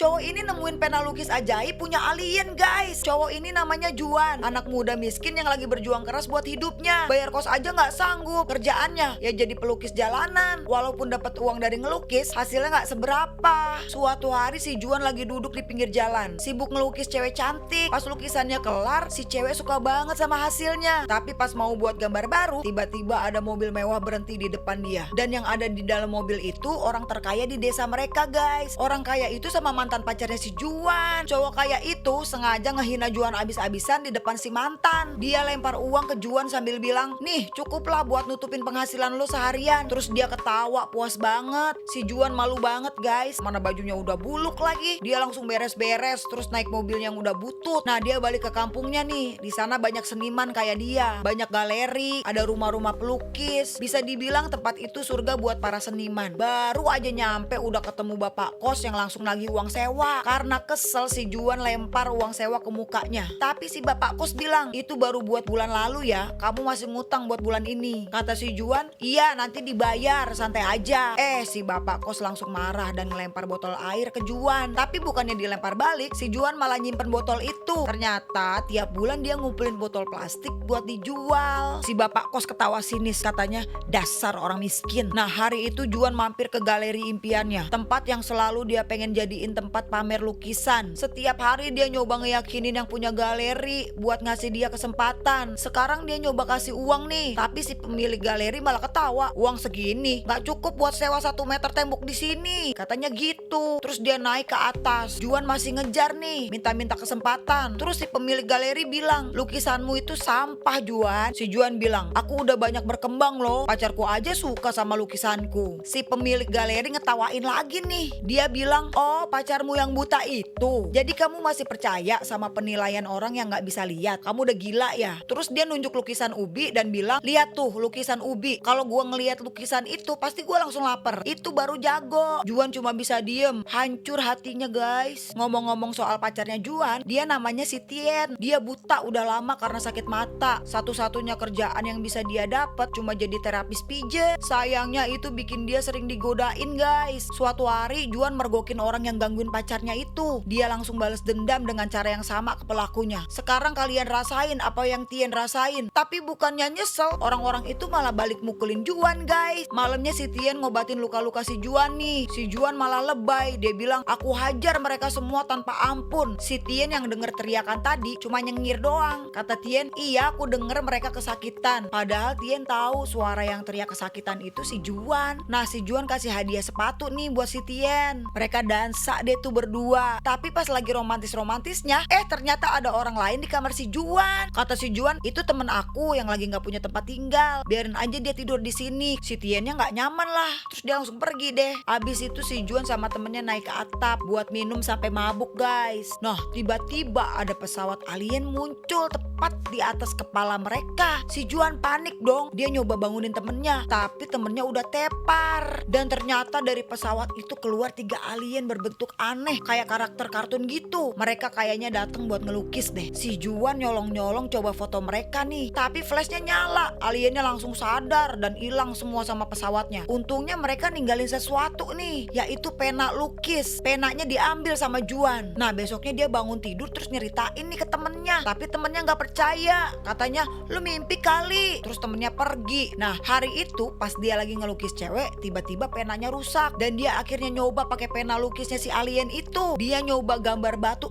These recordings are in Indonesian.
Cowok ini nemuin pena lukis ajaib punya alien guys. Cowok ini namanya Juan, anak muda miskin yang lagi berjuang keras buat hidupnya. Bayar kos aja nggak sanggup. Kerjaannya ya jadi pelukis jalanan. Walaupun dapat uang dari ngelukis, hasilnya nggak seberapa. Suatu hari si Juan lagi duduk di pinggir jalan, sibuk ngelukis cewek cantik. Pas lukisannya kelar, si cewek suka banget sama hasilnya. Tapi pas mau buat gambar baru, tiba-tiba ada mobil mewah berhenti di depan dia. Dan yang ada di dalam mobil itu orang terkaya di desa mereka guys. Orang kaya itu sama mantan pacarnya si Juan. Cowok kaya itu sengaja ngehina Juan abis-abisan di depan si mantan. Dia lempar uang ke Juan sambil bilang, nih cukuplah buat nutupin penghasilan lo seharian. Terus dia ketawa puas banget. Si Juan malu banget guys, mana bajunya udah buluk lagi. Dia langsung beres-beres terus naik mobil yang udah butut. Nah dia balik ke kampungnya nih. Di sana banyak seniman kayak dia, banyak galeri, ada rumah-rumah pelukis. Bisa dibilang tempat itu surga buat para seniman. Baru aja nyampe udah ketemu bapak kos yang langsung nagih uang sewa. Karena kesel si Juan lempar uang sewa ke mukanya. Tapi si bapak kos bilang, itu baru buat bulan lalu ya, kamu masih ngutang buat bulan ini. Kata si Juan, iya nanti dibayar, santai aja. Si bapak kos langsung marah dan ngelempar botol air ke Juan. Tapi bukannya dilempar balik, si Juan malah nyimpen botol itu. Ternyata tiap bulan dia ngumpulin botol plastik buat dijual. Si bapak kos ketawa sinis, katanya dasar orang miskin. Nah hari itu Juan mampir ke galeri impiannya, tempat yang selalu dia pengen jadiin tempat pamer lukisan. Setiap hari dia nyoba ngeyakinin yang punya galeri buat ngasih dia kesempatan. Sekarang dia nyoba kasih uang nih, tapi si pemilik galeri malah ketawa. Uang segini gak cukup buat sewa 1 meter tembok di sini, katanya gitu. Terus dia naik ke atas. Juan masih ngejar nih, minta-minta kesempatan. Terus si pemilik galeri bilang, lukisanmu itu sampah Juan. Si Juan bilang, aku udah banyak berkembang loh, pacarku aja suka sama lukisanku. Si pemilik galeri ngetawain lagi nih. Dia bilang, oh pacarmu yang buta itu, jadi kamu masih percaya sama penilaian orang yang gak bisa lihat? Kamu udah gila ya? Terus dia nunjuk lukisan Ubi dan bilang, lihat tuh lukisan Ubi, kalau gua ngelihat lukisan itu pasti gua langsung lapar. Itu baru jago. Juan cuma bisa diem, hancur hatinya guys. Ngomong-ngomong soal pacarnya Juan, dia namanya si Tien. Dia buta udah lama karena sakit mata. Satu-satunya kerjaan yang bisa dia dapat cuma jadi terapis pijat. Sayangnya itu bikin dia sering digodain guys. Suatu hari Juan mergokin orang yang gangguin pacarnya itu. Dia langsung balas dendam dengan cara yang sama ke pelakunya. Sekarang kalian rasain apa yang Tien rasain. Tapi bukannya nyesel, orang-orang itu malah balik mukulin Juan guys. Malamnya si Tien ngobatin luka-luka si Juan nih. Si Juan malah lebay. Dia bilang, aku hajar mereka semua tanpa ampun. Si Tien yang denger teriakan tadi cuma nyengir doang. Kata Tien, iya aku denger mereka kesakitan. Padahal Tien tahu suara yang teriak kesakitan itu si Juan. Nah si Juan kasih hadiah sepatu nih buat si Tien. Mereka dansa deh tuh berdua. Tapi pas lagi romantis-romantisnya, ternyata ada orang lain di kamar si Juan. Kata si Juan, itu temen aku yang lagi gak punya tempat tinggal, biarin aja dia tidur di sini. Si Tiennya gak nyaman lah. Terus dia langsung pergi deh. Abis itu si Juan sama temennya naik ke atap buat minum sampai mabuk guys. Nah tiba-tiba ada pesawat alien muncul tepat di atas kepala mereka. Si Juan panik dong. Dia nyoba bangunin temennya, tapi temennya udah tepar. Dan ternyata dari pesawat itu keluar 3 alien berbentuk aneh kayak karakter kartun gitu. Mereka kayaknya datang buat ngelukis deh. Si Juan nyolong-nyolong coba foto mereka nih, tapi flashnya nyala. Aliennya langsung sadar dan hilang semua sama pesawatnya. Untungnya mereka ninggalin sesuatu nih, yaitu pena lukis. Penanya diambil sama Juan. Nah besoknya dia bangun tidur terus nyeritain nih ke temennya. Tapi temennya gak percaya. Katanya, lu mimpi kali. Terus temennya pergi. Nah hari itu pas dia lagi ngelukis cewek, tiba-tiba penanya rusak. Dan dia akhirnya nyoba pakai pena lukisnya si alien itu. Dia nyoba gambar batu,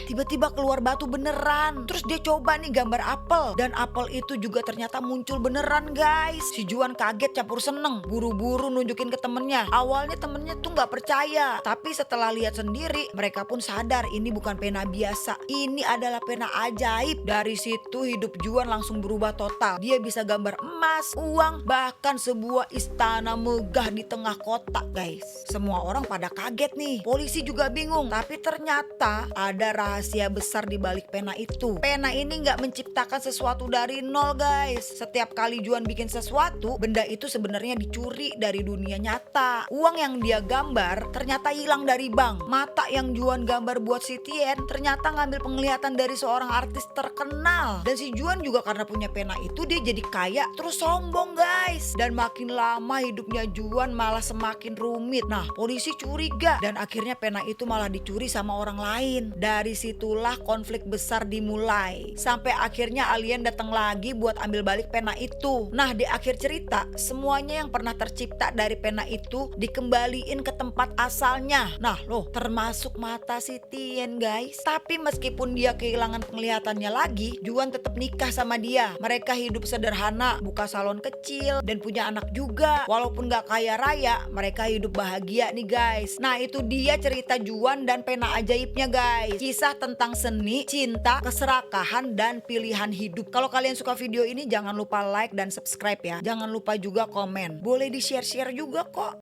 tiba-tiba keluar batu beneran. Terus dia coba nih gambar apel, dan apel itu juga ternyata muncul beneran guys. Si Juan kaget campur seneng, buru-buru nunjukin ke temennya. Awalnya temennya tuh gak percaya, tapi setelah lihat sendiri mereka pun sadar ini bukan pena biasa, ini adalah pena ajaib. Dari situ hidup Juan langsung berubah total. Dia bisa gambar emas, uang, bahkan sebuah istana megah di tengah kota guys. Semua orang pada kaget nih, polisi juga bingung. Tapi ternyata ada rahasia besar di balik pena itu. Pena ini gak menciptakan sesuatu dari nol guys. Setiap kali Juan bikin sesuatu, benda itu sebenarnya dicuri dari dunia nyata. Uang yang dia gambar ternyata hilang dari bank. Mata yang Juan gambar buat si Tien ternyata ngambil penglihatan dari seorang artis terkenal. terkenal. Dan si Juan juga karena punya pena itu dia jadi kaya terus sombong guys. Dan makin lama hidupnya Juan malah semakin rumit. Nah polisi curiga dan akhirnya pena itu malah dicuri sama orang lain. Dari situlah konflik besar dimulai. Sampai akhirnya alien datang lagi buat ambil balik pena itu. Nah di akhir cerita semuanya yang pernah tercipta dari pena itu dikembaliin ke tempat asalnya. Nah loh termasuk mata si Tien guys. Tapi meskipun dia kehilangan penglihatannya lagi, Juan tetap nikah sama dia. Mereka hidup sederhana, buka salon kecil dan punya anak juga. Walaupun gak kaya raya, mereka hidup bahagia nih guys. Nah itu dia cerita Juan dan pena ajaibnya guys. Kisah tentang seni, cinta, keserakahan dan pilihan hidup. Kalau kalian suka video ini jangan lupa like dan subscribe ya. Jangan lupa juga komen. Boleh di share-share juga kok.